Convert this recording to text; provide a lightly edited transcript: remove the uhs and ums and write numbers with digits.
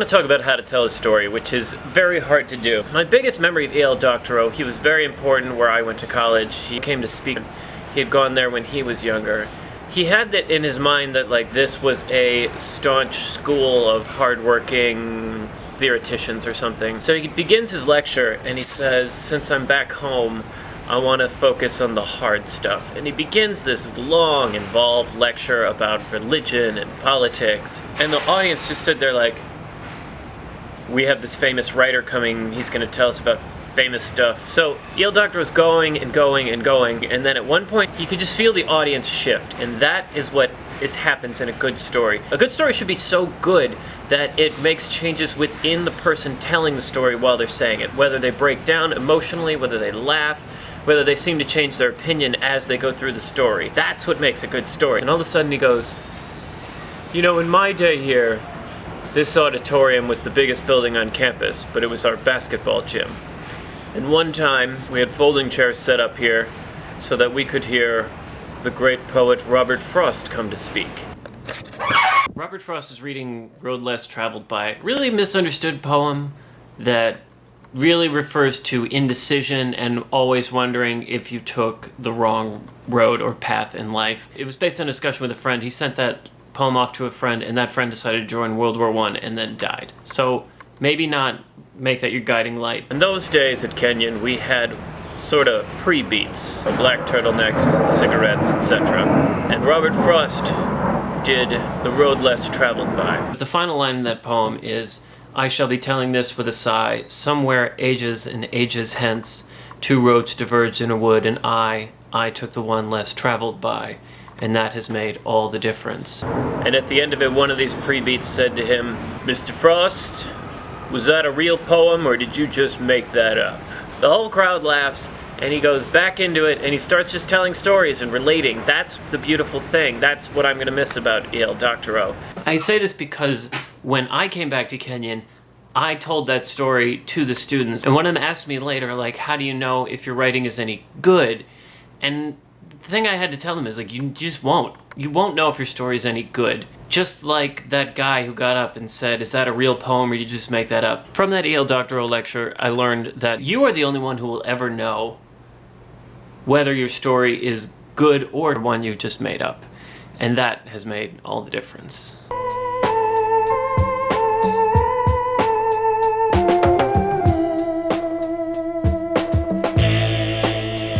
want to talk about how to tell a story, which is very hard to do. My biggest memory of E.L. Doctorow, he was very important where I went to college. He came to speak. He had gone there when he was younger. He had that in his mind that this was a staunch school of hardworking theoreticians or something. So he begins his lecture and he says, since I'm back home, I want to focus on the hard stuff. And he begins this long, involved lecture about religion and politics. And the audience just stood there like, we have this famous writer coming, he's going to tell us about famous stuff. So E.L. Doctorow was going and going and going, and then at one point you could just feel the audience shift, and that is what happens in a good story. A good story should be so good that it makes changes within the person telling the story while they're saying it, whether they break down emotionally, whether they laugh, whether they seem to change their opinion as they go through the story. That's what makes a good story. And all of a sudden he goes, you know, in my day here, this auditorium was the biggest building on campus, but it was our basketball gym. And one time, we had folding chairs set up here so that we could hear the great poet Robert Frost come to speak. Robert Frost is reading Road Less Traveled By. Really misunderstood poem that really refers to indecision and always wondering if you took the wrong road or path in life. It was based on a discussion with a friend. He sent that poem off to a friend, and that friend decided to join World War I and then died. So maybe not make that your guiding light. In those days at Kenyon, we had sort of pre-beats, black turtlenecks, cigarettes, etc. And Robert Frost did The Road Less Traveled By. But the final line in that poem is, I shall be telling this with a sigh, somewhere ages and ages hence, two roads diverged in a wood, and I took the one less traveled by, and that has made all the difference. And at the end of it, one of these pre-beats said to him, Mr. Frost, was that a real poem, or did you just make that up? The whole crowd laughs, and he goes back into it, and he starts just telling stories and relating. That's the beautiful thing. That's what I'm going to miss about E.L. Doctorow. I say this because when I came back to Kenyon, I told that story to the students. And one of them asked me later, how do you know if your writing is any good? And the thing I had to tell them is, you just won't. You won't know if your story is any good. Just like that guy who got up and said, is that a real poem or did you just make that up? From that E.L. Doctorow lecture, I learned that you are the only one who will ever know whether your story is good or one you've just made up. And that has made all the difference.